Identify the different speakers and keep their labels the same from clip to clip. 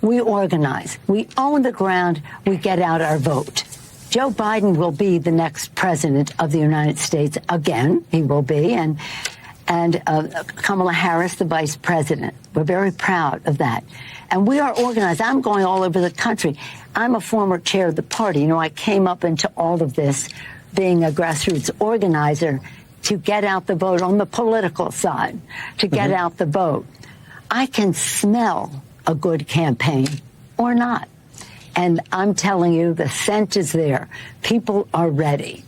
Speaker 1: We organize. We own the ground. We get out our vote. Joe Biden will be the next president of the United States again. He will be. And Kamala Harris, the vice president. We're very proud of that. And we are organized. I'm going all over the country. I'm a former chair of the party. You know, I came up into all of this being a grassroots organizer to get out the vote on the political side, to get out the vote. I can smell a good campaign or not. And I'm telling you, the scent is there. People are ready.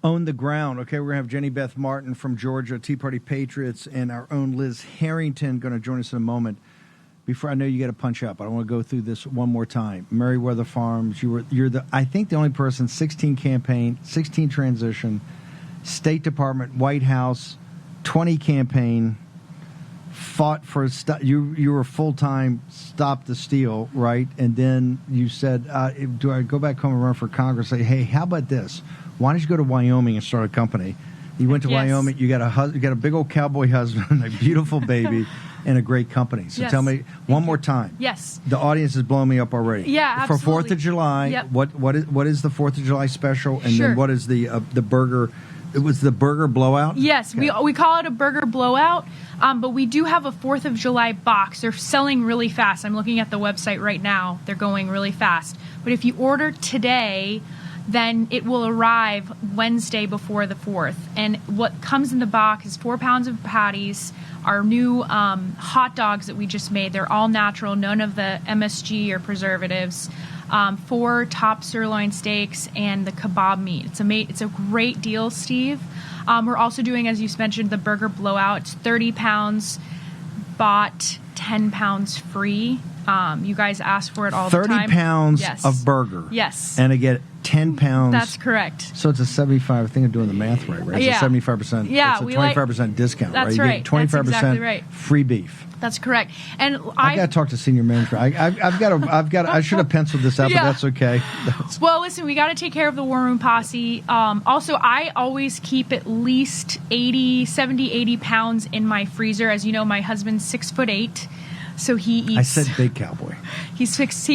Speaker 2: Own the ground. Okay, we're going to have Jenny Beth Martin from Georgia, Tea Party Patriots, and our own Liz Harrington going to join us in a moment. Before, I know you got to punch up. I want to go through this one more time. Meriwether Farms, you're the, I think, the only person, 16 campaign, 16 transition, State Department, White House, 20 campaign, fought for, you were full-time Stop the Steal, right? And then you said, do I go back home and run for Congress? Say, hey, how about this? Why don't you go to Wyoming and start a company? You went to Wyoming. You got a big old cowboy husband, a beautiful baby, and a great company. So tell me one more time.
Speaker 3: Yes.
Speaker 2: The audience is blowing me up already.
Speaker 3: Yeah, absolutely.
Speaker 2: For 4th of July, what is the 4th of July special? And then what is the burger? It was the burger blowout?
Speaker 3: Yes, okay. we call it a burger blowout, but we do have a 4th of July box. They're selling really fast. I'm looking at the website right now. They're going really fast. But if you order today, then it will arrive Wednesday before the 4th. And what comes in the box is 4 pounds of patties, our new hot dogs that we just made. They're all natural, none of the MSG or preservatives. 4 top sirloin steaks and the kebab meat. It's a great deal, Steve. We're also doing, as you mentioned, the burger blowout. It's 30 pounds bought, 10 pounds free. You guys ask for it all the time.
Speaker 2: 30 pounds of burger.
Speaker 3: Yes.
Speaker 2: And I get 10 pounds.
Speaker 3: That's correct.
Speaker 2: So it's a 75. I think I'm doing the math right? It's a 75%.
Speaker 3: Yeah,
Speaker 2: it's a 25% discount, right?
Speaker 3: That's right.
Speaker 2: You get 25%
Speaker 3: that's exactly right.
Speaker 2: free beef.
Speaker 3: That's correct. And
Speaker 2: I got to talk to senior manager. I should have penciled this out, but that's okay.
Speaker 3: Well, listen, we got to take care of the WarRoom posse. Also, I always keep at least 70, 80 pounds in my freezer. As you know, my husband's 6'8", so he eats.
Speaker 2: I said big cowboy.
Speaker 3: He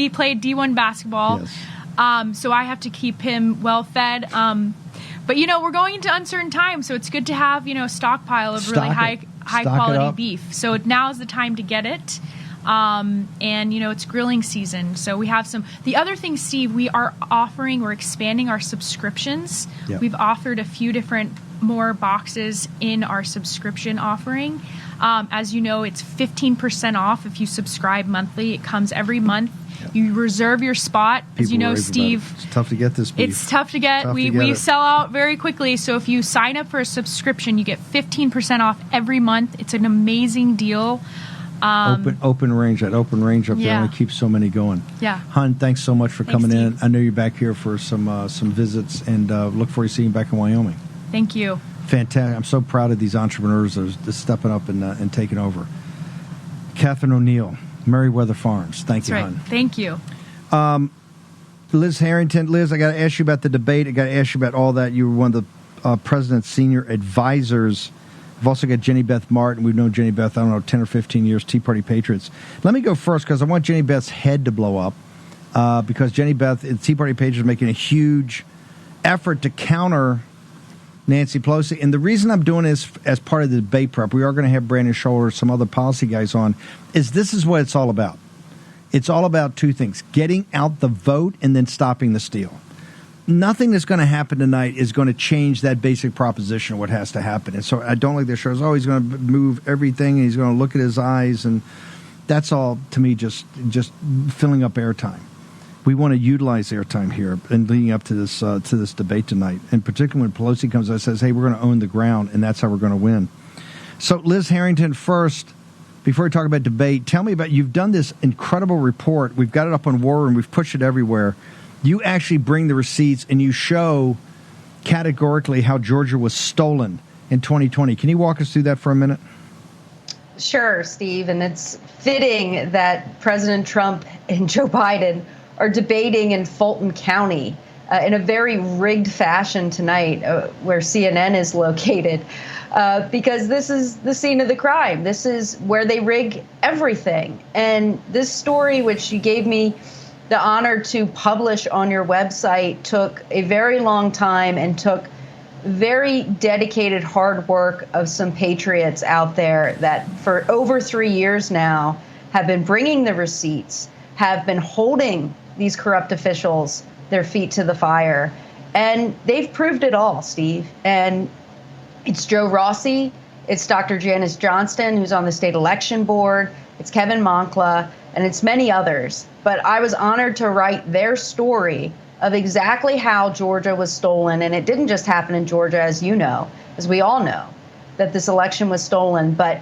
Speaker 3: played D1 basketball.
Speaker 2: Yes.
Speaker 3: So I have to keep him well fed. But we're going into uncertain times, so it's good to have a stockpile of really high quality beef. So now is the time to get it. And it's grilling season, so we have some. The other thing, Steve, we're expanding our subscriptions. Yep. We've offered a few different more boxes in our subscription offering. As you know, it's 15% off if you subscribe monthly. It comes every month. Yep. You reserve your spot. As you know, Steve,
Speaker 2: it's tough to get this beef.
Speaker 3: It's tough to get. We sell out very quickly. So if you sign up for a subscription, you get 15% off every month. It's an amazing deal.
Speaker 2: Open range. That open range up there only keeps so many going.
Speaker 3: Yeah.
Speaker 2: Hun, thanks so much for coming
Speaker 3: Steve.
Speaker 2: in. I know you're back here for some visits, and look forward to seeing you back in Wyoming.
Speaker 3: Thank you.
Speaker 2: Fantastic. I'm so proud of these entrepreneurs that are stepping up and taking over. Catharine O'Neill, Meriwether Farms. Thank you, Hun.
Speaker 3: Thank you.
Speaker 2: Liz Harrington. Liz, I got to ask you about the debate. I got to ask you about all that. You were one of the president's senior advisors. I've also got Jenny Beth Martin. We've known Jenny Beth, 10 or 15 years, Tea Party Patriots. Let me go first because I want Jenny Beth's head to blow up because Jenny Beth and Tea Party Patriots are making a huge effort to counter Nancy Pelosi. And the reason I'm doing this as part of the debate prep, we are going to have Brandon Showalter, some other policy guys on, is this is what it's all about. It's all about two things, getting out the vote and then stopping the steal. Nothing that's going to happen tonight is going to change that basic proposition of what has to happen. And so I don't like the shows. Oh, he's going to move everything, and he's going to look at his eyes, and that's all, to me, just filling up airtime. We want to utilize airtime here and leading up to this debate tonight. And particularly when Pelosi comes out and says, hey, we're going to own the ground, and that's how we're going to win. So Liz Harrington, first, before we talk about debate, tell me about, you've done this incredible report. We've got it up on WarRoom. We've pushed it everywhere. You actually bring the receipts and you show categorically how Georgia was stolen in 2020. Can you walk us through that for a minute?
Speaker 4: Sure, Steve. And it's fitting that President Trump and Joe Biden are debating in Fulton County in a very rigged fashion tonight, where CNN is located. because this is the scene of the crime. This is where they rig everything. And this story, which you gave me the honor to publish on your website, took a very long time and took very dedicated hard work of some patriots out there that for over 3 years now have been bringing the receipts, have been holding these corrupt officials their feet to the fire. And they've proved it all, Steve. And it's Joe Rossi, it's Dr. Janice Johnston, who's on the state election board, it's Kevin Moncla, and it's many others. But I was honored to write their story of exactly how Georgia was stolen. And it didn't just happen in Georgia, as you know, as we all know, that this election was stolen. But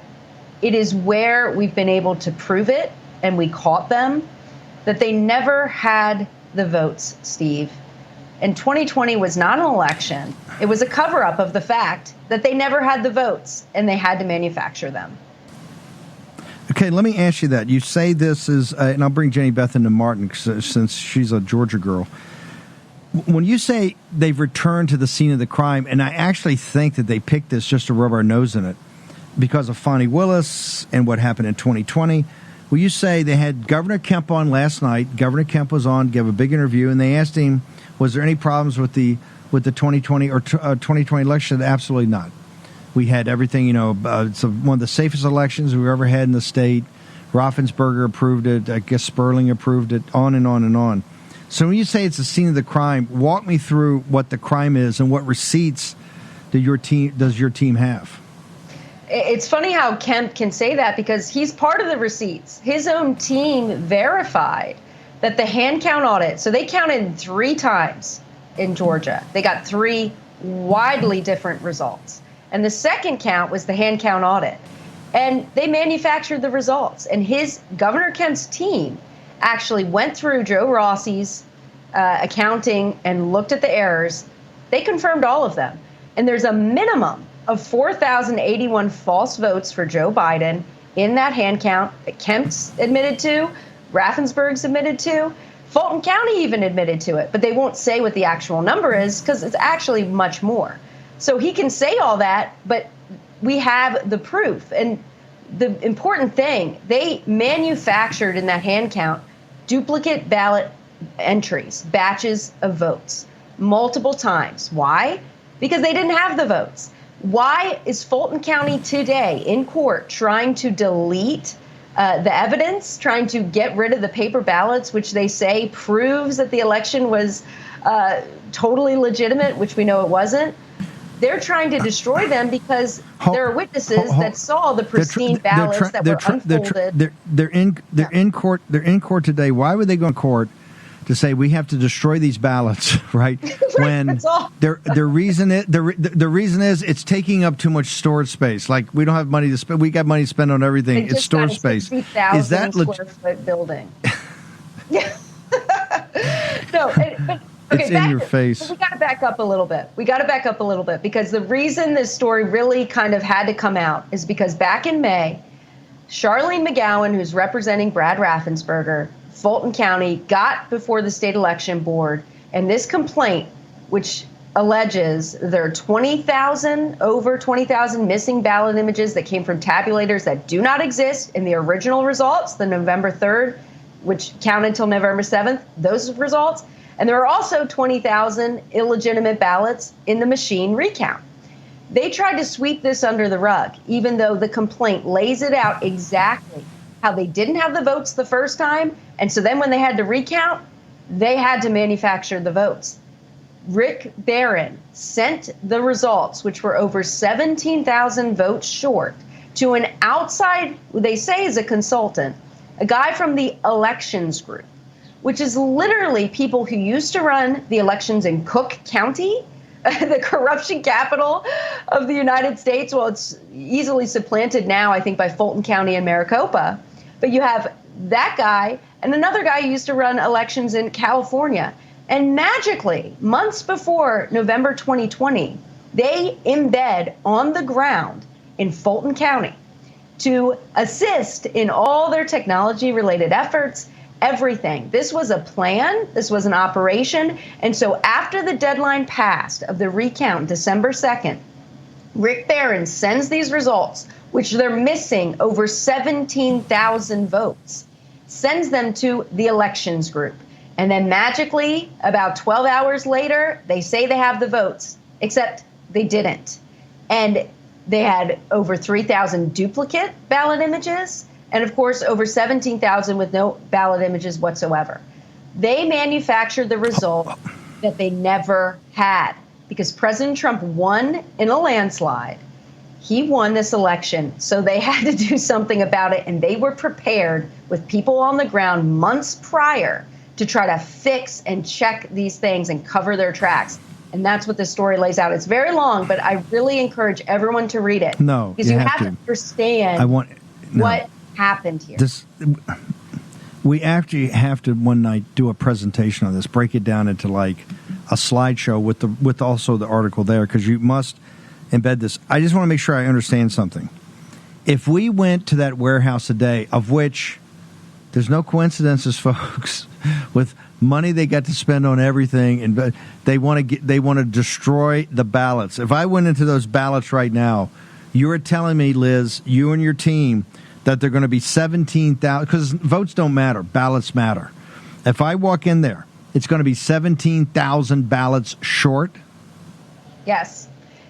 Speaker 4: it is where we've been able to prove it, and we caught them, that they never had the votes, Steve. And 2020 was not an election. It was a cover-up of the fact that they never had the votes, and they had to manufacture them.
Speaker 2: Okay, let me ask you that. You say this is, and I'll bring Jenny Beth into Martin since she's a Georgia girl. When you say they've returned to the scene of the crime, and I actually think that they picked this just to rub our nose in it because of Fonnie Willis and what happened in 2020. Well, you say they had Governor Kemp on last night. Governor Kemp was on, gave a big interview, and they asked him, was there any problems with the 2020 or 2020 election? Absolutely not. We had everything, it's one of the safest elections we've ever had in the state. Raffensperger approved it. I guess Sperling approved it, on and on and on. So when you say it's the scene of the crime, walk me through what the crime is and what receipts does your team have?
Speaker 4: It's funny how Kemp can say that because he's part of the receipts. His own team verified that the hand count audit, so they counted 3 times in Georgia. They got 3 widely different results. And the second count was the hand count audit. And they manufactured the results. And Governor Kemp's team actually went through Joe Rossi's accounting and looked at the errors. They confirmed all of them. And there's a minimum of 4,081 false votes for Joe Biden in that hand count that Kemp's admitted to, Raffensperger's admitted to, Fulton County even admitted to it, but they won't say what the actual number is because it's actually much more. So he can say all that, but we have the proof. And the important thing, they manufactured in that hand count duplicate ballot entries, batches of votes, multiple times. Why? Because they didn't have the votes. Why is Fulton County today in court trying to delete the evidence, trying to get rid of the paper ballots, which they say proves that the election was totally legitimate, which we know it wasn't? They're trying to destroy them because there are witnesses that saw the pristine ballots that were unfolded.
Speaker 2: They're in court. They're in court today. Why would they go in court to say we have to destroy these ballots, right? When the reason is it's taking up too much storage space. Like we don't have money to spend. We got money to spend on everything. It's storage space. Is that
Speaker 4: square foot building? Yeah. No. Okay,
Speaker 2: it's in your face.
Speaker 4: We got to back up a little bit. Because the reason this story really kind of had to come out is because back in May, Charlene McGowan, who's representing Brad Raffensperger, Fulton County, got before the state election board, and this complaint, which alleges there are over 20,000 missing ballot images that came from tabulators that do not exist in the original results, the November 3rd, which counted till November 7th, those results. And there are also 20,000 illegitimate ballots in the machine recount. They tried to sweep this under the rug, even though the complaint lays it out exactly how they didn't have the votes the first time. And so then when they had to recount, they had to manufacture the votes. Rick Barron sent the results, which were over 17,000 votes short, to an outside, they say is a consultant, a guy from the elections group, which is literally people who used to run the elections in Cook County, the corruption capital of the United States. Well, it's easily supplanted now, I think, by Fulton County and Maricopa. But you have that guy and another guy who used to run elections in California. And magically, months before November 2020, they embed on the ground in Fulton County to assist in all their technology-related efforts, everything. This was a plan. This was an operation. And so after the deadline passed of the recount, December 2nd, Rick Barron sends these results, which they're missing over 17,000 votes, sends them to the elections group. And then magically, about 12 hours later, they say they have the votes, except they didn't. And they had over 3,000 duplicate ballot images, and of course, over 17,000 with no ballot images whatsoever. They manufactured the result that they never had, because President Trump won in a landslide. He won this election, so they had to do something about it, and they were prepared with people on the ground months prior to try to fix and check these things and cover their tracks. And that's what this story lays out. It's very long, but I really encourage everyone to read it.
Speaker 2: No,
Speaker 4: because you have to understand what happened here.
Speaker 2: We actually have to one night do a presentation on this, break it down into like a slideshow with also the article there, because you must embed this. I just want to make sure I understand something. If we went to that warehouse today, of which there's no coincidences, folks, with money they got to spend on everything, and they want to destroy the ballots. If I went into those ballots right now, you are telling me, Liz, you and your team, that they're going to be 17,000, because votes don't matter, ballots matter. If I walk in there, it's going to be 17,000 ballots short?
Speaker 4: Yes.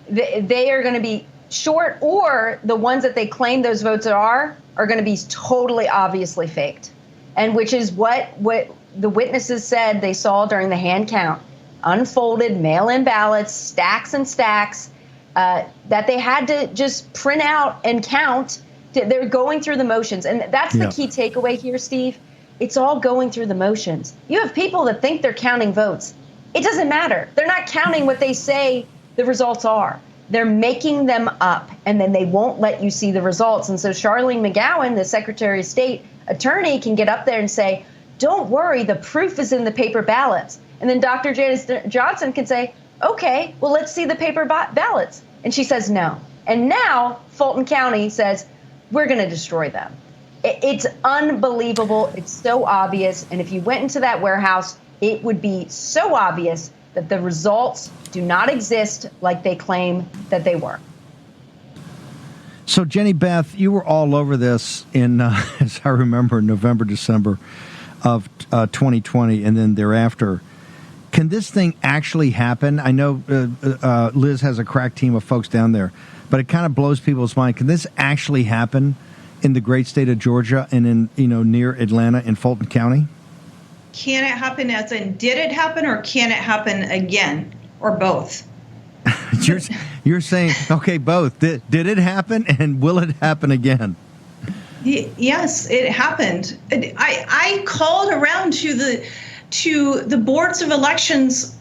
Speaker 4: They are going to be short, or the ones that they claim those votes are going to be totally obviously faked. And which is what the witnesses said they saw during the hand count. Unfolded mail-in ballots, stacks and stacks, that they had to just print out and count. They're going through the motions. And that's the key takeaway here, Steve. It's all going through the motions. You have people that think they're counting votes. It doesn't matter. They're not counting what they say the results are. They're making them up, and then they won't let you see the results. And so Charlene McGowan, the Secretary of State attorney, can get up there and say, don't worry, the proof is in the paper ballots. And then Dr. Janice Johnson can say, okay, well, let's see the paper ballots. And she says no. And now Fulton County says, we're going to destroy them. It's unbelievable. It's so obvious. And if you went into that warehouse, it would be so obvious that the results do not exist like they claim that they were.
Speaker 2: So, Jenny Beth, you were all over this in, as I remember, November, December of 2020, and then thereafter. Can this thing actually happen? I know Liz has a crack team of folks down there, but it kind of blows people's mind. Can this actually happen in the great state of Georgia and in near Atlanta in Fulton County?
Speaker 5: Can it happen as in did it happen, or can it happen again, or both? You're saying, okay, both. Did it happen, and will it happen again? Yes, it happened. I called around to the boards of elections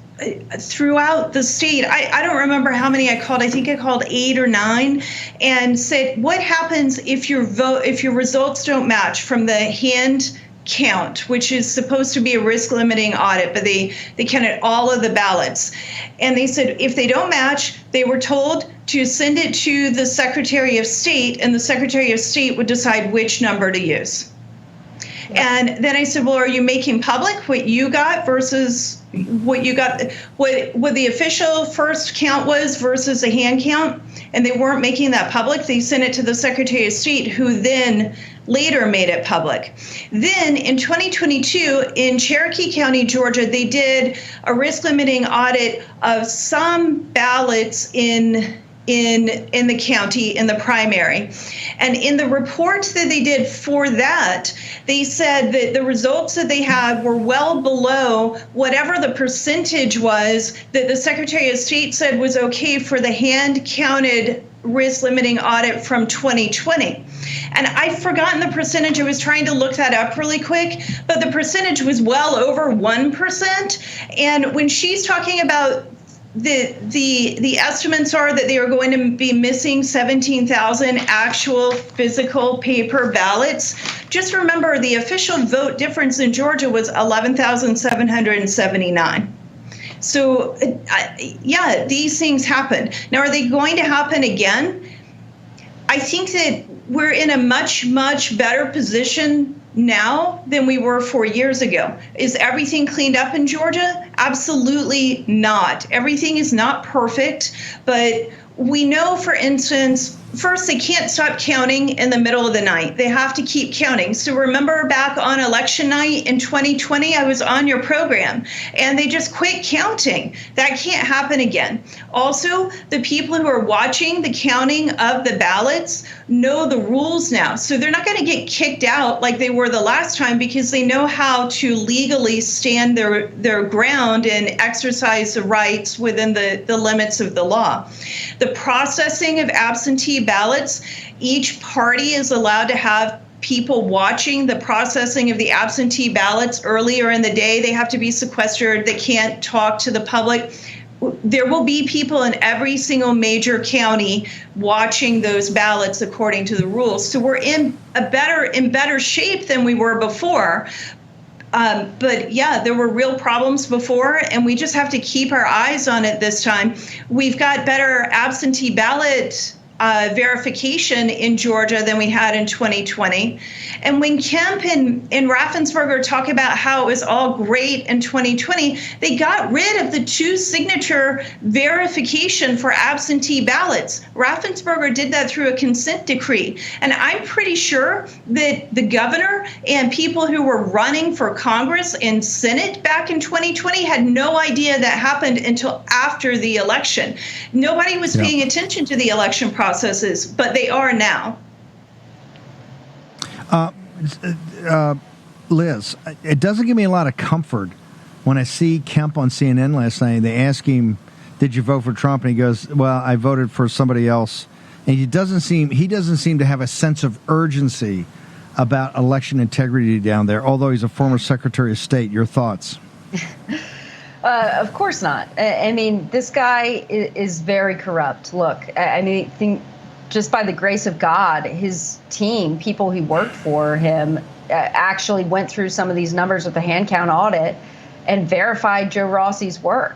Speaker 5: throughout the state. I don't remember how many I called. I think I called 8 or 9, and said, what happens if your results don't match from the hand count, which is supposed to be a risk limiting audit, but they counted all of the ballots. And they said if they don't match, they were told to send it to the Secretary of State, and the Secretary of State would decide which number to use. And then I said, well, are you making public what you got versus what you got, what the official first count was versus a hand count? And they weren't making that public. They sent it to the Secretary of State, who then later made it public. Then in 2022, in Cherokee County, Georgia, they did a risk limiting audit of some ballots in the county in the primary. And in the report that they did for that, they said that the results that they had were well below whatever the percentage was that the Secretary of State said was okay for the hand counted risk limiting audit from 2020. And I've forgotten the percentage. I was trying to look that up really quick, but the percentage was well over 1%. And when she's talking about the estimates are that they are going to be missing 17,000 actual physical paper ballots. Just remember, the official vote difference in Georgia was 11,779. So, yeah, these things happen. Now, are they going to happen again? I think that we're in a much, much better position now than we were 4 years ago. Is everything cleaned up in Georgia? Absolutely not. Everything is not perfect, but we know, for instance, first, they can't stop counting in the middle of the night. They have to keep counting. So remember back on election night in 2020, I was on your program, and they just quit counting. That can't happen again. Also, the people who are watching the counting of the ballots know the rules now. So they're not going to get kicked out like they were the last time, because they know how to legally stand their ground and exercise the rights within the limits of the law. The processing of absentee ballots, each party is allowed to have people watching the processing of the absentee ballots earlier in the day. They have to be sequestered. They can't talk to the public. There will be people in every single major county watching those ballots according to the rules. So we're in better shape than we were before. But yeah, there were real problems before, and we just have to keep our eyes on it this time. We've got better absentee ballot verification in Georgia than we had in 2020. And when Kemp and Raffensperger talk about how it was all great in 2020, they got rid of the 2-signature verification for absentee ballots. Raffensperger did that through a consent decree. And I'm pretty sure that the governor and people who were running for Congress and Senate back in 2020 had no idea that happened until after the election. Nobody was paying attention to the election processes, but they are now.
Speaker 2: Liz, it doesn't give me a lot of comfort when I see Kemp on CNN last night. They ask him, "Did you vote for Trump?" And he goes, "Well, I voted for somebody else." And he doesn't seem to have a sense of urgency about election integrity down there. Although he's a former Secretary of State, your thoughts?
Speaker 4: Of course not. I mean, this guy is very corrupt. Look, I mean, I think just by the grace of God, his team, people who worked for him, actually went through some of these numbers with the hand count audit and verified Joe Rossi's work.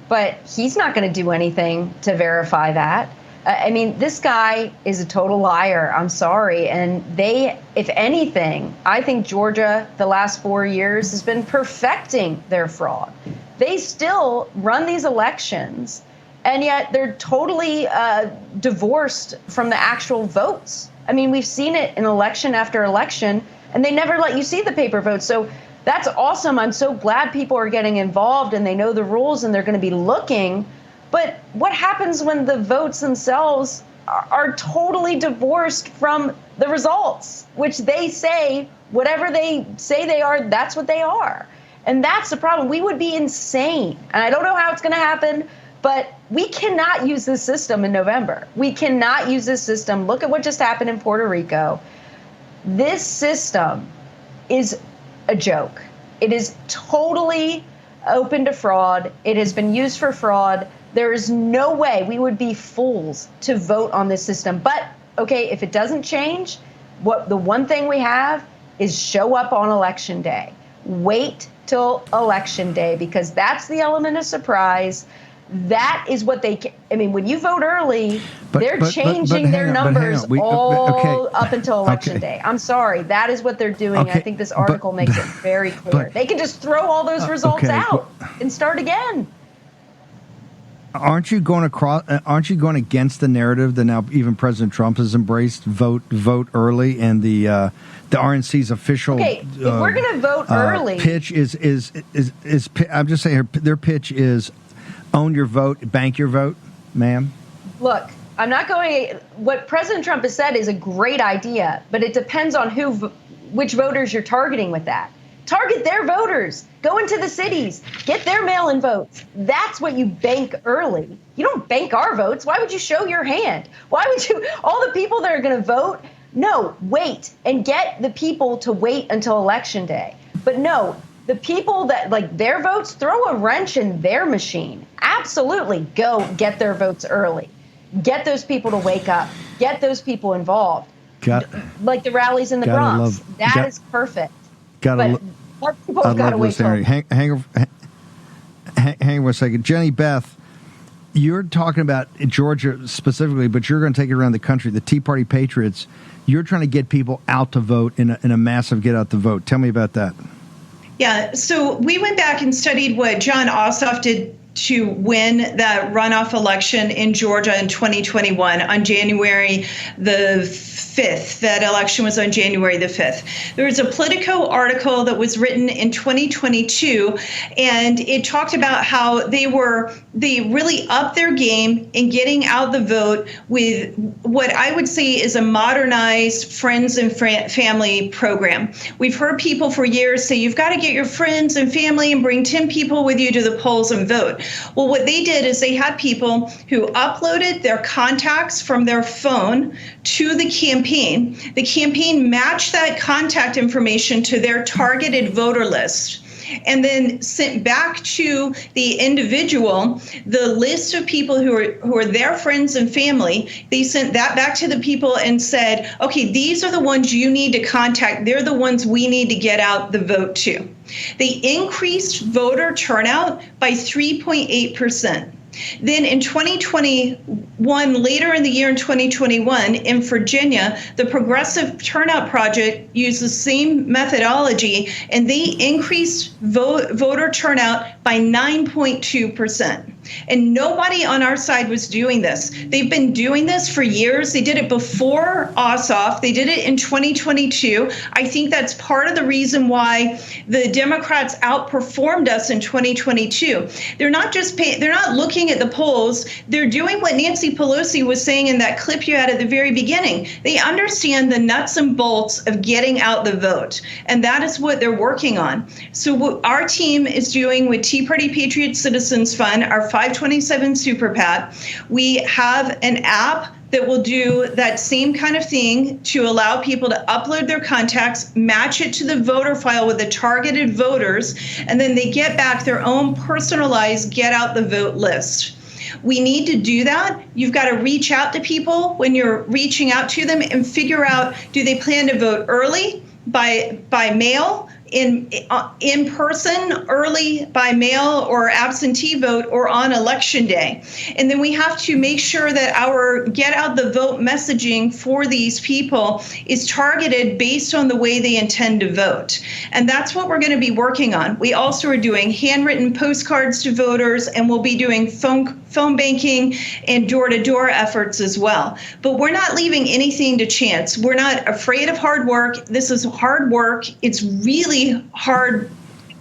Speaker 4: But he's not going to do anything to verify that. I mean, this guy is a total liar. I'm sorry. And they, if anything, I think Georgia, the last 4 years, has been perfecting their fraud. They still run these elections, and yet they're totally divorced from the actual votes. I mean, we've seen it in election after election, and they never let you see the paper votes. So that's awesome. I'm so glad people are getting involved and they know the rules and they're going to be looking. But what happens when the votes themselves are totally divorced from the results, which they say, whatever they say they are, that's what they are. And that's the problem. We would be insane. And I don't know how it's going to happen, but we cannot use this system in November. We cannot use this system. Look at what just happened in Puerto Rico. This system is a joke. It is totally open to fraud. It has been used for fraud. There is no way we would be fools to vote on this system. But, okay, if it doesn't change, the one thing we have is show up on Election Day. Wait till Election Day, because that's the element of surprise. That is what I mean, when you vote early, they're changing their numbers up until Election Day. I'm sorry. That is what they're doing. I think this article makes it very clear. They can just throw all those results out and start again.
Speaker 2: Aren't you going against the narrative that now even President Trump has embraced? Vote early, and the RNC's official
Speaker 4: if we're going to vote early,
Speaker 2: pitch is I'm just saying their pitch is own your vote, bank your vote, ma'am.
Speaker 4: Look, I'm not going. What President Trump has said is a great idea, but it depends on which voters you're targeting with that. Target their voters. Go into the cities. Get their mail-in votes. That's what you bank early. You don't bank our votes. Why would you show your hand? Why would you? All the people that are going to vote, no, wait and get the people to wait until Election Day. But no, the people that like their votes, throw a wrench in their machine. Absolutely go get their votes early. Get those people to wake up. Get those people involved. Like the rallies in the Bronx. That is perfect. But more people have got to wait.
Speaker 2: Hang on a second. Jenny Beth, you're talking about Georgia specifically, but you're going to take it around the country. The Tea Party Patriots, you're trying to get people out to vote in a massive get out to vote. Tell me about that.
Speaker 5: Yeah, so we went back and studied what John Ossoff did to win that runoff election in Georgia in 2021 on January the 5th. That election was on January the 5th. There was a Politico article that was written in 2022, and it talked about how they really upped their game in getting out the vote with what I would say is a modernized friends and family program. We've heard people for years say you've got to get your friends and family and bring 10 people with you to the polls and vote. Well, what they did is they had people who uploaded their contacts from their phone to the campaign. The campaign matched that contact information to their targeted voter list, and then sent back to the individual the list of people who are their friends and family. They sent that back to the people and said, okay, these are the ones you need to contact. They're the ones we need to get out the vote to. They increased voter turnout by 3.8%. Then in 2021, later in the year in 2021, in Virginia, the Progressive Turnout Project used the same methodology, and they increased voter turnout by 9.2%. And nobody on our side was doing this. They've been doing this for years. They did it before Ossoff. They did it in 2022. I think that's part of the reason why the Democrats outperformed us in 2022. They're not looking at the polls. They're doing what Nancy Pelosi was saying in that clip you had at the very beginning. They understand the nuts and bolts of getting out the vote, and that is what they're working on. So what our team is doing with Tea Party Patriot Citizens Fund, our 527 Super PAC, we have an app that will do that same kind of thing to allow people to upload their contacts, match it to the voter file with the targeted voters, and then they get back their own personalized get out the vote list. We need to do that. You've got to reach out to people when you're reaching out to them and figure out, do they plan to vote early by mail, in person, early by mail, or absentee vote, or on election day. And then we have to make sure that our get out the vote messaging for these people is targeted based on the way they intend to vote. And that's what we're going to be working on. We also are doing handwritten postcards to voters, and we'll be doing phone banking and door-to-door efforts as well. But we're not leaving anything to chance. We're not afraid of hard work. This is hard work. It's really hard.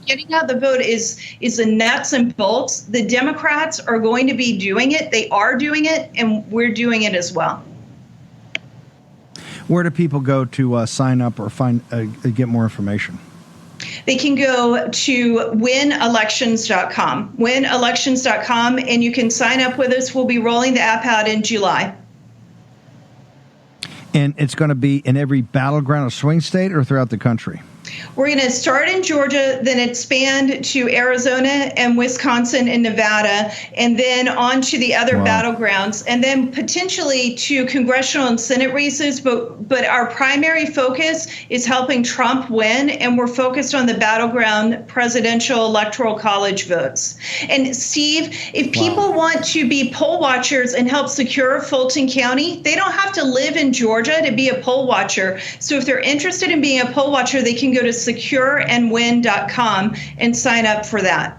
Speaker 5: Getting out the vote is the nuts and bolts. The Democrats are going to be doing it. They are doing it, and we're doing it as well.
Speaker 2: Where do people go to sign up or get more information?
Speaker 5: They can go to winelections.com, winelections.com, and you can sign up with us. We'll be rolling the app out in July.
Speaker 2: And it's going to be in every battleground or swing state or throughout the country?
Speaker 5: We're going to start in Georgia, then expand to Arizona and Wisconsin and Nevada, and then on to the other battlegrounds, and then potentially to congressional and Senate races. But our primary focus is helping Trump win, and we're focused on the battleground presidential electoral college votes. And Steve, if people want to be poll watchers and help secure Fulton County, they don't have to live in Georgia to be a poll watcher. So if they're interested in being a poll watcher, they can go to secureandwin.com and sign up for that.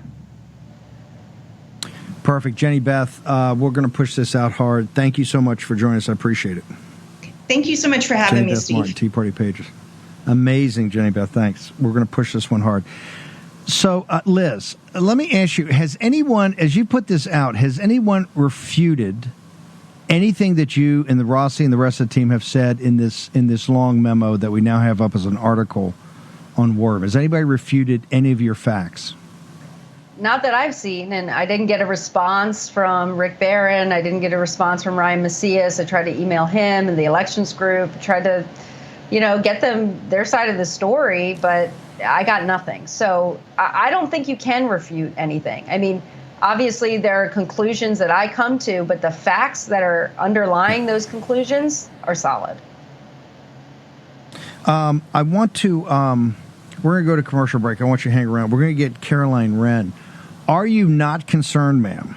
Speaker 2: Perfect. Jenny Beth, we're going to push this out hard. Thank you so much for joining us. I appreciate it.
Speaker 5: Thank you so much for having me,
Speaker 2: Beth
Speaker 5: Steve.
Speaker 2: Martin, Tea Party Pages. Amazing, Jenny Beth. Thanks. We're going to push this one hard. So, Liz, let me ask you, has anyone, as you put this out, has anyone refuted anything that you and the Rossi and the rest of the team have said in this long memo that we now have up as an article on WarRoom? Has anybody refuted any of your facts?
Speaker 4: Not that I've seen, and I didn't get a response from Rick Barron. I didn't get a response from Ryan Macias. I tried to email him and the elections group, tried to, get them their side of the story, but I got nothing. So I don't think you can refute anything. I mean, obviously there are conclusions that I come to, but the facts that are underlying those conclusions are solid.
Speaker 2: I want to, we're going to go to commercial break. I want you to hang around. We're going to get Caroline Wren. Are you not concerned, ma'am,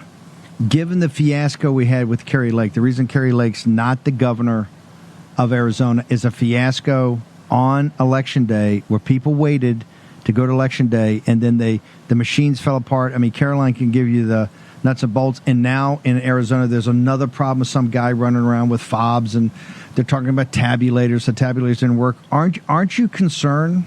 Speaker 2: given the fiasco we had with Kari Lake? The reason Kari Lake's not the governor of Arizona is a fiasco on Election Day where people waited to go to Election Day, and then the machines fell apart. I mean, Caroline can give you the nuts and bolts. And now in Arizona, there's another problem with some guy running around with fobs, and they're talking about tabulators. The tabulators didn't work. Aren't you concerned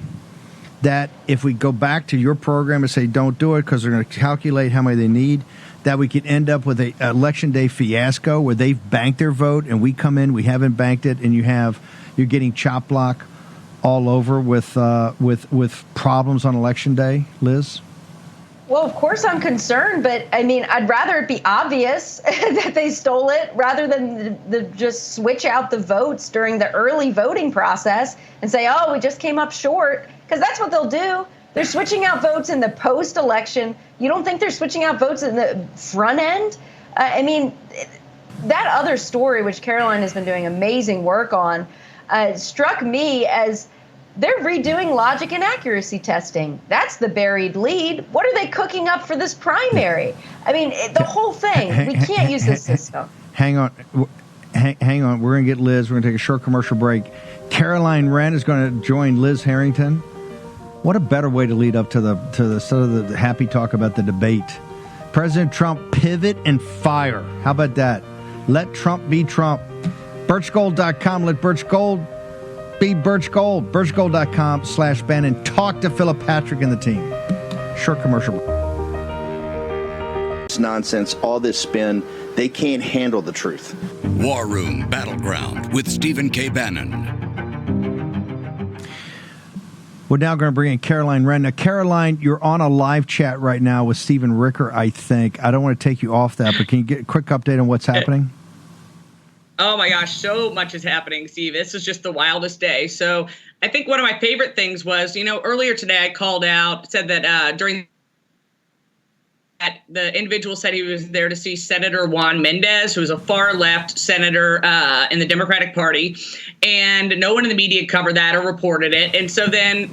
Speaker 2: that if we go back to your program and say don't do it because they're going to calculate how many they need, that we could end up with a Election Day fiasco where they've banked their vote and we come in, we haven't banked it, and you're getting chop block all over with problems on Election Day, Liz?
Speaker 4: Well, of course I'm concerned, but I mean, I'd rather it be obvious that they stole it rather than the just switch out the votes during the early voting process and say, oh, we just came up short, because that's what they'll do. They're switching out votes in the post-election. You don't think they're switching out votes in the front end? I mean, that other story, which Caroline has been doing amazing work on, struck me as they're redoing logic and accuracy testing. That's the buried lead. What are they cooking up for this primary? I mean, the whole thing. We can't use this system.
Speaker 2: Hang on. Hang on. We're going to get Liz. We're going to take a short commercial break. Caroline Wren is going to join Liz Harrington. What a better way to lead up to the sort of the happy talk about the debate. President Trump, pivot and fire. How about that? Let Trump be Trump. Birchgold.com. Let Birch Gold be Birch Gold. Birchgold.com/Bannon. Talk to Philip Patrick and the team. Short commercial.
Speaker 6: It's nonsense. All this spin. They can't handle the truth.
Speaker 7: War Room Battleground with Stephen K. Bannon.
Speaker 2: We're now going to bring in Caroline Wren. Now, Caroline, you're on a live chat right now with Stephen Ricker, I think. I don't want to take you off that, but can you get a quick update on what's happening?
Speaker 8: Oh, my gosh. So much is happening, Steve. This is just the wildest day. So I think one of my favorite things was, earlier today I called out, said that during that the individual said he was there to see Senator Juan Mendez, who is a far-left senator in the Democratic Party, and no one in the media covered that or reported it. And so then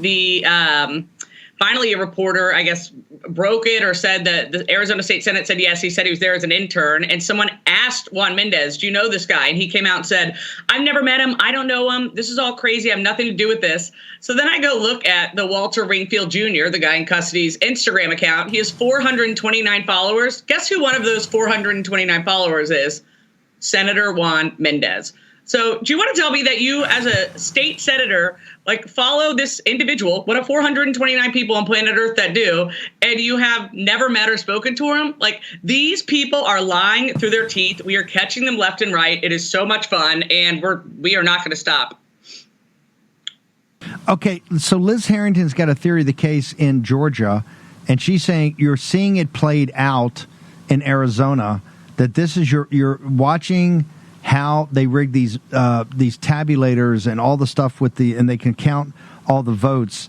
Speaker 8: finally a reporter, I guess, broke it or said that the Arizona State Senate said yes, he said he was there as an intern. And someone asked Juan Mendez, do you know this guy? And he came out and said, I've never met him. I don't know him. This is all crazy. I have nothing to do with this. So then I go look at the Walter Ringfield Jr., the guy in custody's Instagram account. He has 429 followers. Guess who one of those 429 followers is? Senator Juan Mendez. So do you want to tell me that you, as a state senator, follow this individual, one of 429 people on planet Earth that do, and you have never met or spoken to him? These people are lying through their teeth. We are catching them left and right. It is so much fun, and we are not going to stop.
Speaker 2: Okay, so Liz Harrington's got a theory of the case in Georgia, and she's saying you're seeing it played out in Arizona, that this is you're watching how they rig these tabulators and all the stuff and they can count all the votes.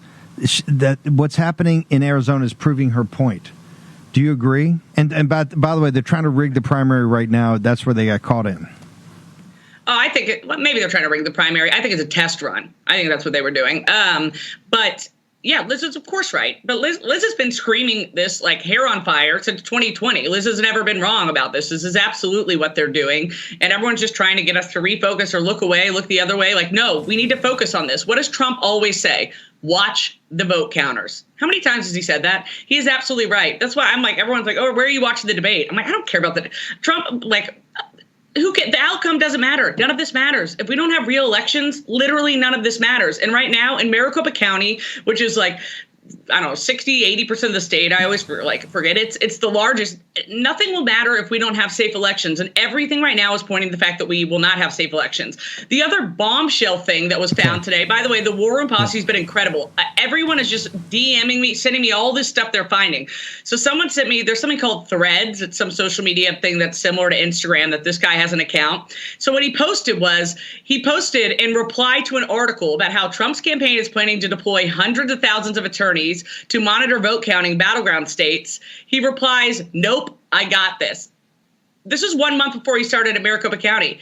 Speaker 2: That what's happening in Arizona is proving her point. Do you agree? And by the way, they're trying to rig the primary right now. That's where they got caught in.
Speaker 8: Oh, I think maybe they're trying to rig the primary. I think it's a test run. I think that's what they were doing. But yeah, Liz is of course right. But Liz has been screaming this like hair on fire since 2020. Liz has never been wrong about this. This is absolutely what they're doing. And everyone's just trying to get us to refocus or look away, look the other way. No, we need to focus on this. What does Trump always say? Watch the vote counters. How many times has he said that? He is absolutely right. That's why I'm everyone's oh, where are you watching the debate? I'm I don't care about the Trump, the outcome doesn't matter. None of this matters. If we don't have real elections, literally none of this matters. And right now in Maricopa County, which is 60, 80% of the state, I always forget it's the largest. Nothing will matter if we don't have safe elections. And everything right now is pointing to the fact that we will not have safe elections. The other bombshell thing that was found today, by the way, the War Room posse has been incredible. Everyone is just DMing me, sending me all this stuff they're finding. So someone sent me, there's something called Threads. It's some social media thing that's similar to Instagram that this guy has an account. So what he posted in reply to an article about how Trump's campaign is planning to deploy hundreds of thousands of attorneys to monitor vote counting battleground states. He replies, nope, I got this. This is 1 month before he started at Maricopa County.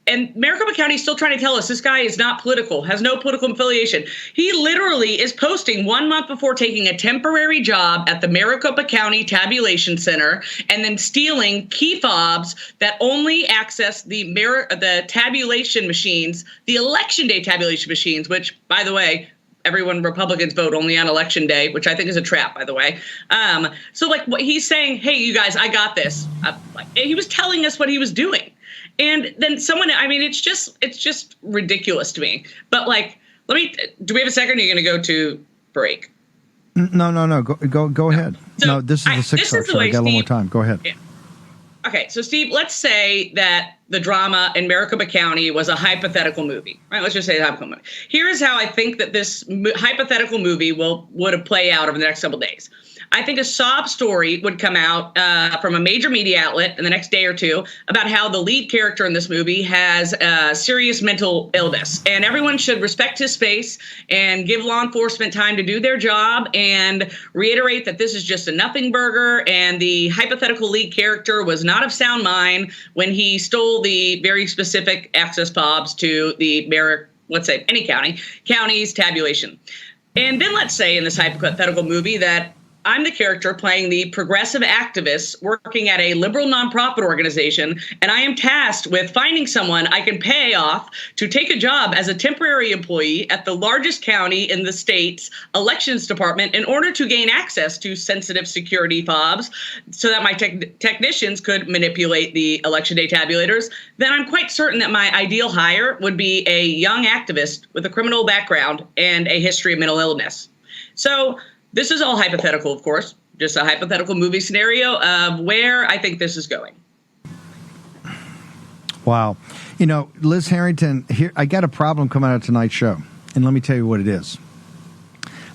Speaker 8: And Maricopa County is still trying to tell us this guy is not political, has no political affiliation. He literally is posting 1 month before taking a temporary job at the Maricopa County Tabulation Center and then stealing key fobs that only access the tabulation machines, the Election Day tabulation machines, which, by the way, everyone Republicans vote only on election day, which I think is a trap, by the way. So like what he's saying, hey, you guys, I got this. He was telling us what he was doing. And then someone, I mean, it's just ridiculous to me. But like, do we have a second? Or are you going to go to break?
Speaker 2: No. Go ahead.
Speaker 8: So
Speaker 2: no, this is the sixth part. So I got a little more time. Go ahead.
Speaker 8: Yeah. Okay, so Steve, let's say that the drama in Maricopa County was a hypothetical movie, right? Let's just say a hypothetical movie. Here's how I think that this hypothetical movie would play out over the next couple days. I think a sob story would come out from a major media outlet in the next day or two about how the lead character in this movie has serious mental illness. And everyone should respect his space and give law enforcement time to do their job and reiterate that this is just a nothing burger. And the hypothetical lead character was not of sound mind when he stole the very specific access fobs to the let's say any county's tabulation. And then let's say in this hypothetical movie that I'm the character playing the progressive activist working at a liberal nonprofit organization, and I am tasked with finding someone I can pay off to take a job as a temporary employee at the largest county in the state's elections department in order to gain access to sensitive security fobs so that my technicians could manipulate the election day tabulators. Then I'm quite certain that my ideal hire would be a young activist with a criminal background and a history of mental illness. So this is all hypothetical, of course, just a hypothetical movie scenario of where I think this is going.
Speaker 2: Wow. You know, Liz Harrington, here I got a problem coming out of tonight's show, and let me tell you what it is.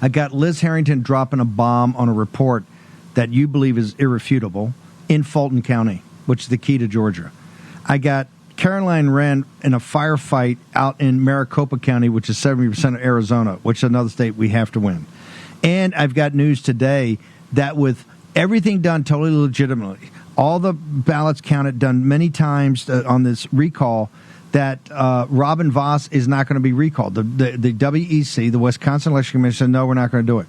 Speaker 2: I got Liz Harrington dropping a bomb on a report that you believe is irrefutable in Fulton County, which is the key to Georgia. I got Caroline Wren in a firefight out in Maricopa County, which is 70% of Arizona, which is another state we have to win. And I've got news today that with everything done totally legitimately, all the ballots counted, done many times on this recall, that Robin Voss is not going to be recalled. The WEC, the Wisconsin Election Commission, said, no, we're not going to do it.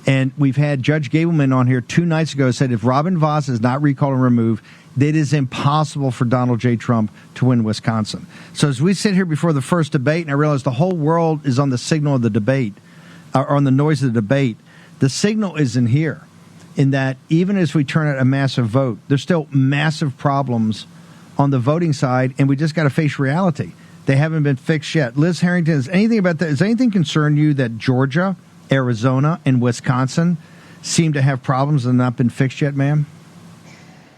Speaker 2: And we've had Judge Gableman on here 2 nights ago said if Robin Voss is not recalled and removed, it is impossible for Donald J. Trump to win Wisconsin. So as we sit here before the first debate, and I realize the whole world is on the signal of the debate, or on the noise of the debate, the signal isn't here. In that even as we turn out a massive vote, there's still massive problems on the voting side, and we just got to face reality. They haven't been fixed yet. Liz Harrington, does anything concern you that Georgia, Arizona, and Wisconsin seem to have problems and not been fixed yet, ma'am?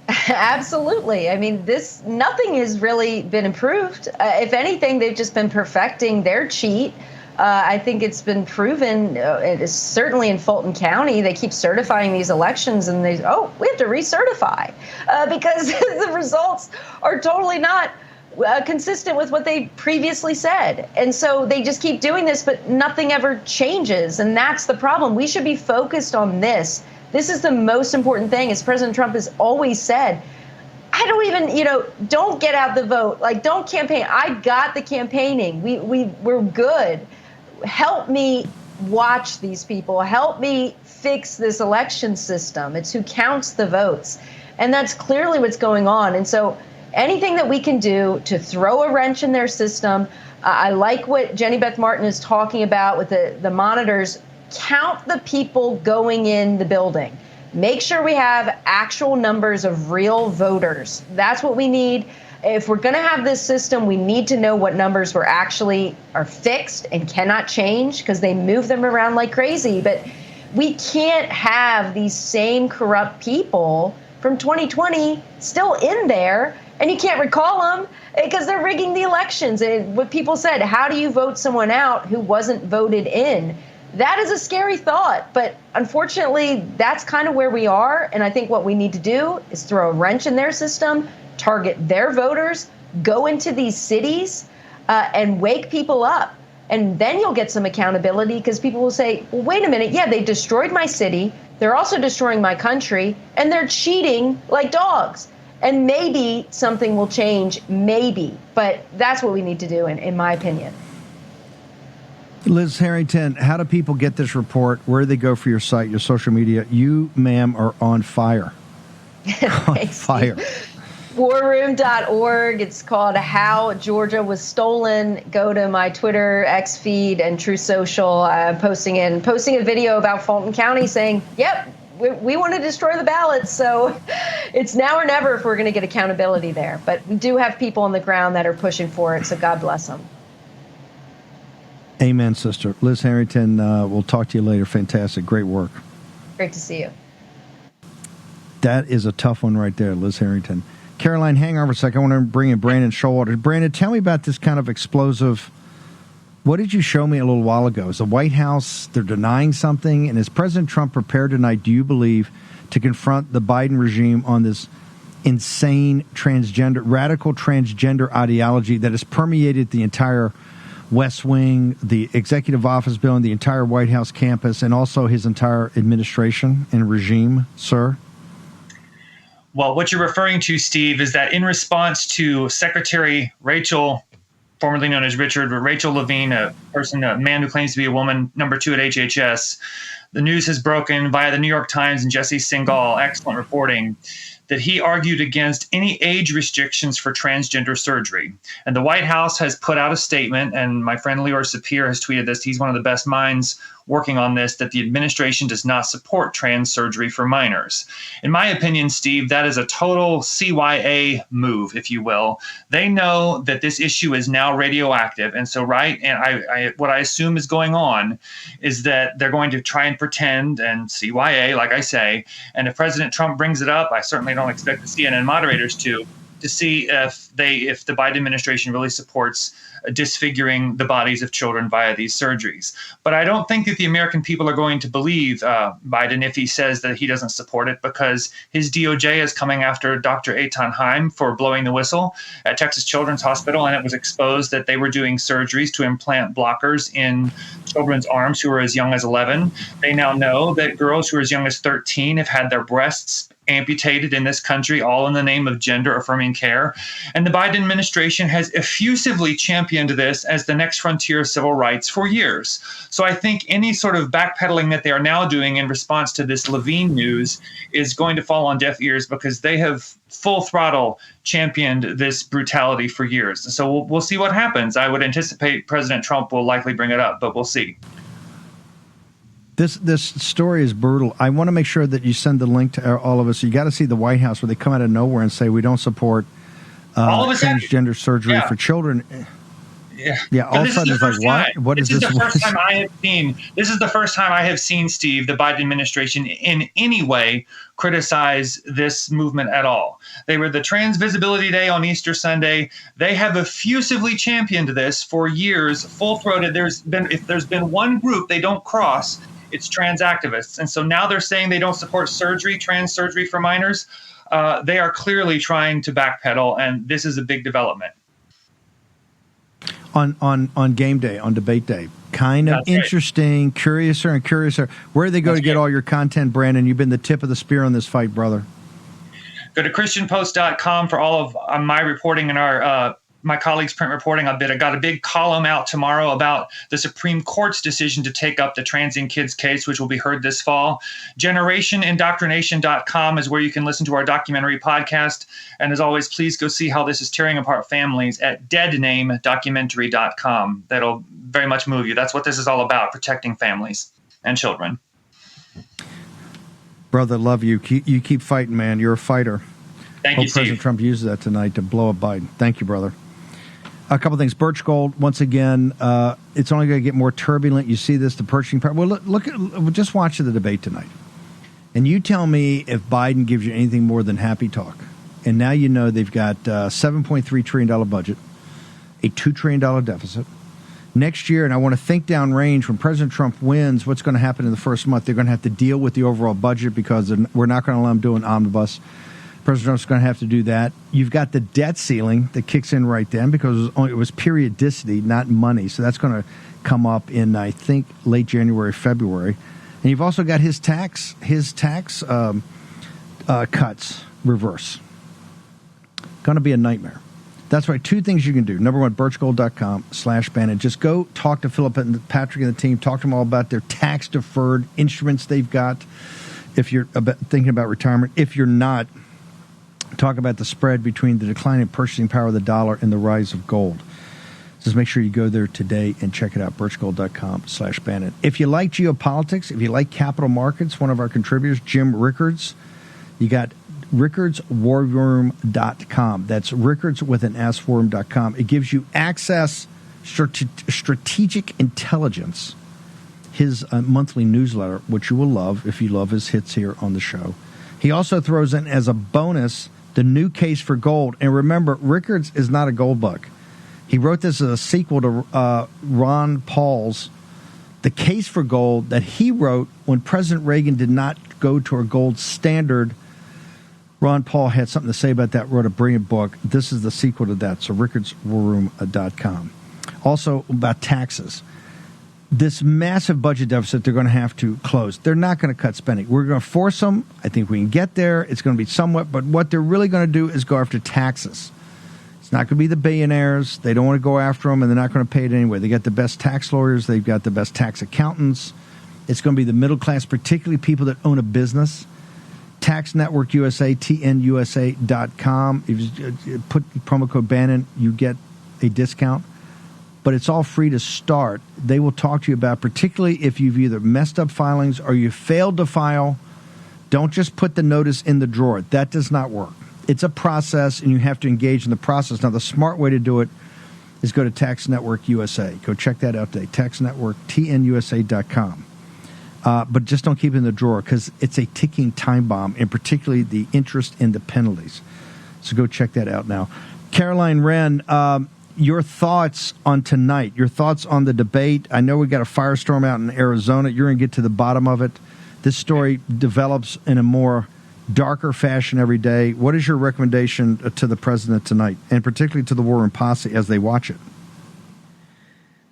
Speaker 4: Absolutely. I mean, nothing has really been improved. If anything, they've just been perfecting their cheat. I think it's been proven, it is certainly in Fulton County, they keep certifying these elections and we have to recertify because the results are totally not consistent with what they previously said. And so they just keep doing this, but nothing ever changes. And that's the problem. We should be focused on this. This is the most important thing, as President Trump has always said. I don't even, don't get out the vote. Like, don't campaign. I got the campaigning. We're good. Help me watch these people. Help me fix this election system. It's who counts the votes. And that's clearly what's going on. And so anything that we can do to throw a wrench in their system, I like what Jenny Beth Martin is talking about with the monitors. Count the people going in the building. Make sure we have actual numbers of real voters. That's what we need. If we're going to have this system, we need to know what numbers are fixed and cannot change because they move them around like crazy. But we can't have these same corrupt people from 2020 still in there, and you can't recall them because they're rigging the elections. And what people said, how do you vote someone out who wasn't voted in? That is a scary thought, but unfortunately, that's kind of where we are. And I think what we need to do is throw a wrench in their system, target their voters, go into these cities and wake people up. And then you'll get some accountability because people will say, well, wait a minute. Yeah, they destroyed my city. They're also destroying my country, and they're cheating like dogs. And maybe something will change, maybe. But that's what we need to do, in my opinion.
Speaker 2: Liz Harrington, how do people get this report? Where do they go for your site, your social media? You, ma'am, are on fire. On fire.
Speaker 4: WarRoom.org. It's called How Georgia Was Stolen. Go to my Twitter, X feed, and True Social. I'm posting a video about Fulton County saying, yep, we want to destroy the ballots. So it's now or never if we're going to get accountability there. But we do have people on the ground that are pushing for it, so God bless them.
Speaker 2: Amen, sister. Liz Harrington, we'll talk to you later. Fantastic. Great work.
Speaker 4: Great to see you.
Speaker 2: That is a tough one right there, Liz Harrington. Caroline, hang on for a second. I want to bring in Brandon Showalter. Brandon, tell me about this kind of explosive. What did you show me a little while ago? Is the White House, they're denying something? And is President Trump prepared tonight, do you believe, to confront the Biden regime on this insane radical transgender ideology that has permeated the entire West Wing, the executive office building, the entire White House campus, and also his entire administration and regime, sir?
Speaker 9: Well, what you're referring to, Steve, is that in response to Secretary Rachel, formerly known as Richard, but Rachel Levine, a man who claims to be a woman, number 2 at HHS, the news has broken via the New York Times and Jesse Singal, excellent reporting, that he argued against any age restrictions for transgender surgery. And the White House has put out a statement, and my friend Lior Sapir has tweeted this. He's one of the best minds working on this, that the administration does not support trans surgery for minors. In my opinion, Steve, that is a total CYA move, if you will. They know that this issue is now radioactive. And so, what I assume is going on is that they're going to try and pretend, and CYA, like I say, and if President Trump brings it up, I certainly don't expect the CNN moderators to see if the Biden administration really supports disfiguring the bodies of children via these surgeries. But I don't think that the American people are going to believe Biden if he says that he doesn't support it, because his DOJ is coming after Dr. Eitan Haim for blowing the whistle at Texas Children's Hospital, and it was exposed that they were doing surgeries to implant blockers in children's arms who were as young as 11. They now know that girls who are as young as 13 have had their breasts amputated in this country, all in the name of gender-affirming care. And the Biden administration has effusively championed this as the next frontier of civil rights for years. So I think any sort of backpedaling that they are now doing in response to this Levine news is going to fall on deaf ears, because they have full throttle championed this brutality for years. So we'll see what happens. I would anticipate President Trump will likely bring it up, but we'll see.
Speaker 2: This story is brutal. I want to make sure that you send the link to all of us. You got to see the White House where they come out of nowhere and say we don't support transgender surgery for children. Yeah. All of a sudden it's like, what? What is this?
Speaker 9: This is the first time I have seen, Steve, the Biden administration in any way criticize this movement at all. They were the Trans Visibility Day on Easter Sunday. They have effusively championed this for years, full-throated. If there's been one group they don't cross, it's trans activists. And so now they're saying they don't support trans surgery for minors. They are clearly trying to backpedal, and this is a big development.
Speaker 2: On game day, on debate day. Kind of interesting, curiouser and curiouser. Where do they go to get all your content, Brandon? You've been the tip of the spear on this fight, brother.
Speaker 9: Go to christianpost.com for all of my reporting and our my colleagues' print reporting. I got a big column out tomorrow about the Supreme Court's decision to take up the Trans in Kids case, which will be heard this fall. GenerationIndoctrination.com is where you can listen to our documentary podcast. And as always, please go see how this is tearing apart families at deadnamedocumentary.com. That'll very much move you. That's what this is all about, protecting families and children.
Speaker 2: Brother, love you. You keep fighting, man. You're a fighter.
Speaker 9: Thank you, Steve.
Speaker 2: President Trump uses that tonight to blow up Biden. Thank you, brother. A couple things. Birch Gold, once again, it's only going to get more turbulent. You see this, the purchasing power. Well, just watch the debate tonight. And you tell me if Biden gives you anything more than happy talk. And now you know they've got $7.3 trillion budget, a $2 trillion deficit. Next year, and I want to think downrange, when President Trump wins, what's going to happen in the first month? They're going to have to deal with the overall budget because we're not going to let them do an omnibus. President Trump's going to have to do that. You've got the debt ceiling that kicks in right then because it was periodicity, not money. So that's going to come up in, I think, late January, February. And you've also got his tax cuts reverse. Going to be a nightmare. That's right. Two things you can do. Number one, birchgold.com/Bannon. Just go talk to Philip and Patrick and the team. Talk to them all about their tax-deferred instruments they've got if you're thinking about retirement. If you're not, talk about the spread between the declining purchasing power of the dollar and the rise of gold. Just make sure you go there today and check it out, birchgold.com/Bannon. If you like geopolitics, if you like capital markets, one of our contributors, Jim Rickards, you got RickardsWarRoom.com. That's Rickards with an S, warroom.com. It gives you access, strategic intelligence, his monthly newsletter, which you will love if you love his hits here on the show. He also throws in as a bonus the new case for gold. And remember, Rickards is not a gold bug. He wrote this as a sequel to Ron Paul's The Case for Gold that he wrote when President Reagan did not go to a gold standard. Ron Paul had something to say about that, wrote a brilliant book. This is the sequel to that, so RickardsWarRoom.com. Also about taxes. This massive budget deficit they're going to have to close. They're not going to cut spending. We're going to force them. I think we can get there. It's going to be somewhat, but what they're really going to do is go after taxes. It's not going to be the billionaires. They don't want to go after them, and they're not going to pay it anyway. They got the best tax lawyers. They've got the best tax accountants. It's going to be the middle class, particularly people that own a business. Tax Network USA, TNUSA.com. If you put promo code Bannon, you get a discount. But it's all free to start. They will talk to you about, particularly if you've either messed up filings or you failed to file, don't just put the notice in the drawer. That does not work. It's a process, and you have to engage in the process. Now, the smart way to do it is go to Tax Network USA. Go check that out today. Tax Network, TNUSA.com. But just don't keep it in the drawer because it's a ticking time bomb, and particularly the interest and the penalties. So go check that out now. Caroline Wren, your thoughts on tonight, your thoughts on the debate. I know we got a firestorm out in Arizona. You're going to get to the bottom of it. This story develops in a more darker fashion every day. What is your recommendation to the president tonight, and particularly to the War Room posse as they watch it?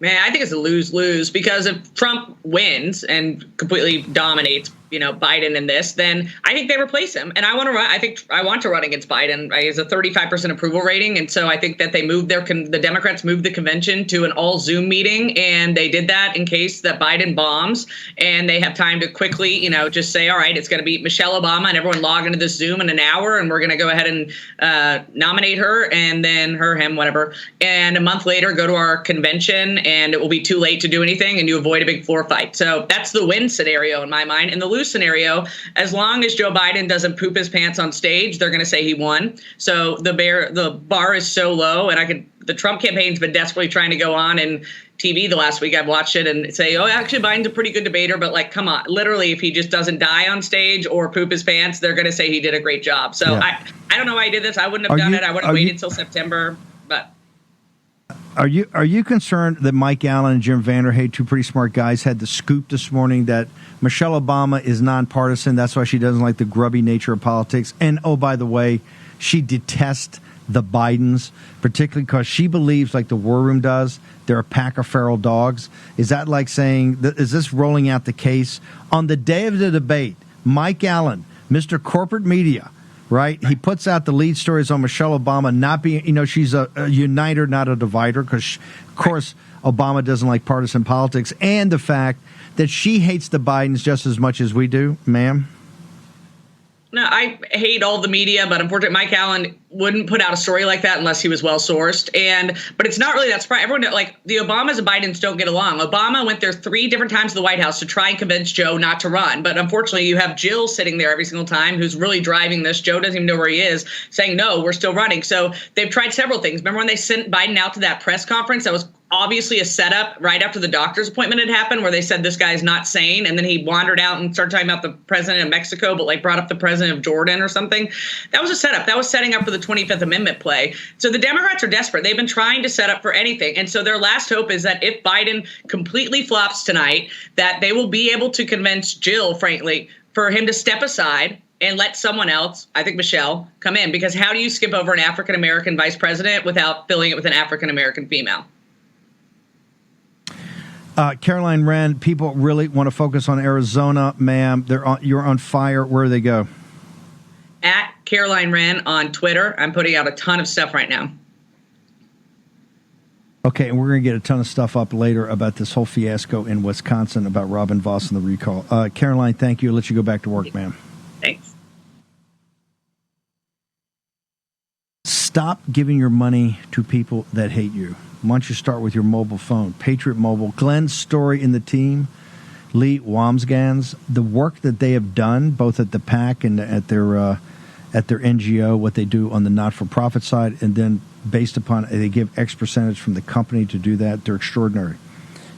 Speaker 8: Man, I think it's a lose-lose because if Trump wins and completely dominates, Biden in this, then I think they replace him. And I want to run. I want to run against Biden. He has a 35% approval rating, and so I think that they moved the Democrats moved the convention to an all Zoom meeting, and they did that in case that Biden bombs, and they have time to quickly, just say, all right, it's going to be Michelle Obama, and everyone log into this Zoom in an hour, and we're going to go ahead and nominate her, and then him, whatever, and a month later go to our convention, and it will be too late to do anything, and you avoid a big floor fight. So that's the win scenario in my mind. And the lose scenario, as long as Joe Biden doesn't poop his pants on stage, they're going to say he won. So the bar is so low, and the Trump campaign's been desperately trying to go on and TV the last week. I've watched it and say, oh, actually Biden's a pretty good debater, but come on, literally, if he just doesn't die on stage or poop his pants, they're going to say he did a great job. So yeah. I don't know why he did this. I wouldn't have done it. I would have waited until September, but.
Speaker 2: Are you concerned that Mike Allen and Jim Vanderhay, two pretty smart guys, had the scoop this morning that Michelle Obama is nonpartisan? That's why she doesn't like the grubby nature of politics. And, oh, by the way, she detests the Bidens, particularly because she believes, like the War Room does, they're a pack of feral dogs. Is that like saying, is this rolling out the case? On the day of the debate, Mike Allen, Mr. Corporate Media, right? He puts out the lead stories on Michelle Obama not being, she's a uniter, not a divider, because, of course, Obama doesn't like partisan politics, and the fact that she hates the Bidens just as much as we do, ma'am.
Speaker 8: No, I hate all the media, but unfortunately, Mike Allen wouldn't put out a story like that unless he was well sourced. But it's not really that surprising. Everyone, the Obamas and Bidens don't get along. Obama went there 3 different times to the White House to try and convince Joe not to run. But unfortunately, you have Jill sitting there every single time who's really driving this. Joe doesn't even know where he is, saying, no, we're still running. So they've tried several things. Remember when they sent Biden out to that press conference that was obviously a setup right after the doctor's appointment had happened, where they said this guy's not sane, and then he wandered out and started talking about the president of Mexico, but brought up the president of Jordan or something. That was a setup. That was setting up for the 25th Amendment play. So the Democrats are desperate. They've been trying to set up for anything. And so their last hope is that if Biden completely flops tonight, that they will be able to convince Jill, frankly, for him to step aside and let someone else, I think Michelle, come in. Because how do you skip over an African-American vice president without filling it with an African-American female?
Speaker 2: Caroline Wren, people really want to focus on Arizona, ma'am. You're on fire. Where do they go?
Speaker 8: At Caroline Wren on Twitter. I'm putting out a ton of stuff right now.
Speaker 2: Okay, and we're going to get a ton of stuff up later about this whole fiasco in Wisconsin about Robin Voss and the recall. Caroline, thank you. I'll let you go back to work, ma'am.
Speaker 8: Thanks.
Speaker 2: Stop giving your money to people that hate you. Why don't you start with your mobile phone? Patriot Mobile, Glenn Story and the team, Lee Wamsgans, the work that they have done, both at the PAC and at their NGO, what they do on the not-for-profit side, and then based upon, they give X percentage from the company to do that. They're extraordinary.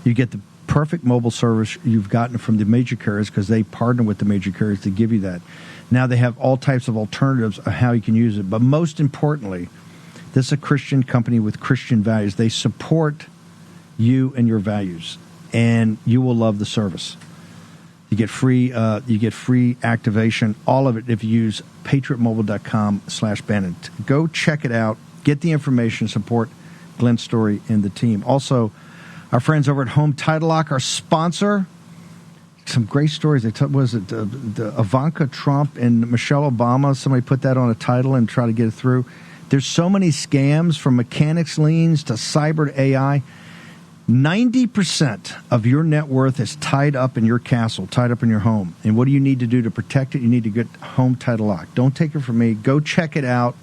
Speaker 2: You get the perfect mobile service you've gotten from the major carriers because they partner with the major carriers to give you that. Now they have all types of alternatives of how you can use it. But most importantly, this is a Christian company with Christian values. They support you and your values, and you will love the service. You get free activation, all of it if you use patriotmobile.com/Bannon. Go check it out. Get the information. Support Glenn Story and the team. Also, our friends over at Home Title Lock, our sponsor. Some great stories. Was it the Ivanka Trump and Michelle Obama? Somebody put that on a title and try to get it through. There's so many scams, from mechanics liens to cyber to AI. 90% of your net worth is tied up in your castle, tied up in your home. And what do you need to do to protect it? You need to get Home Title Lock. Don't take it from me. Go check it out.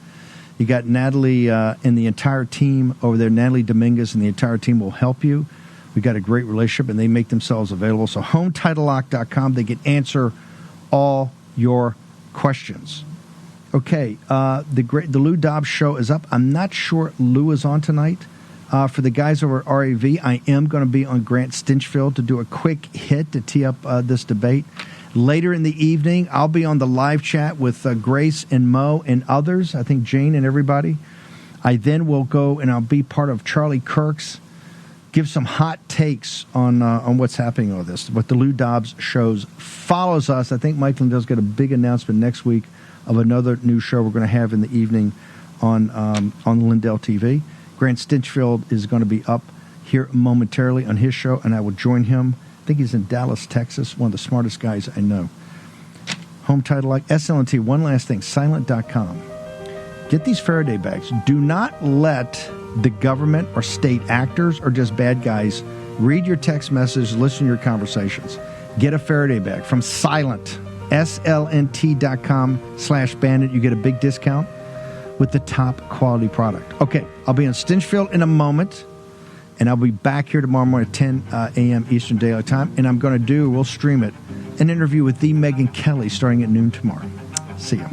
Speaker 2: You got Natalie and the entire team over there. Natalie Dominguez and the entire team will help you. We got a great relationship, and they make themselves available. So HomeTitleLock.com, they can answer all your questions. Okay, the Lou Dobbs show is up. I'm not sure Lou is on tonight. For the guys over at RAV, I am going to be on Grant Stinchfield to do a quick hit to tee up this debate. Later in the evening, I'll be on the live chat with Grace and Mo and others. I think Jane and everybody. I then will go and I'll be part of Charlie Kirk's, give some hot takes on what's happening with this. What the Lou Dobbs shows follows us. I think Mike Lindell's got a big announcement next week of another new show we're going to have in the evening on Lindell TV. Grant Stinchfield is going to be up here momentarily on his show, and I will join him. I think he's in Dallas, Texas, one of the smartest guys I know. Home Title Lock, SLNT. One last thing, silent.com. Get these Faraday bags. Do not let the government or state actors or just bad guys read your text messages, listen to your conversations. Get a Faraday bag from Silent, slnt.com/Bandit. You get a big discount with the top quality product. Okay, I'll be on Stinchfield in a moment, and I'll be back here tomorrow morning at 10 a.m. Eastern Daylight Time, and I'm going to we'll stream it, an interview with the Megyn Kelly starting at noon tomorrow. See you.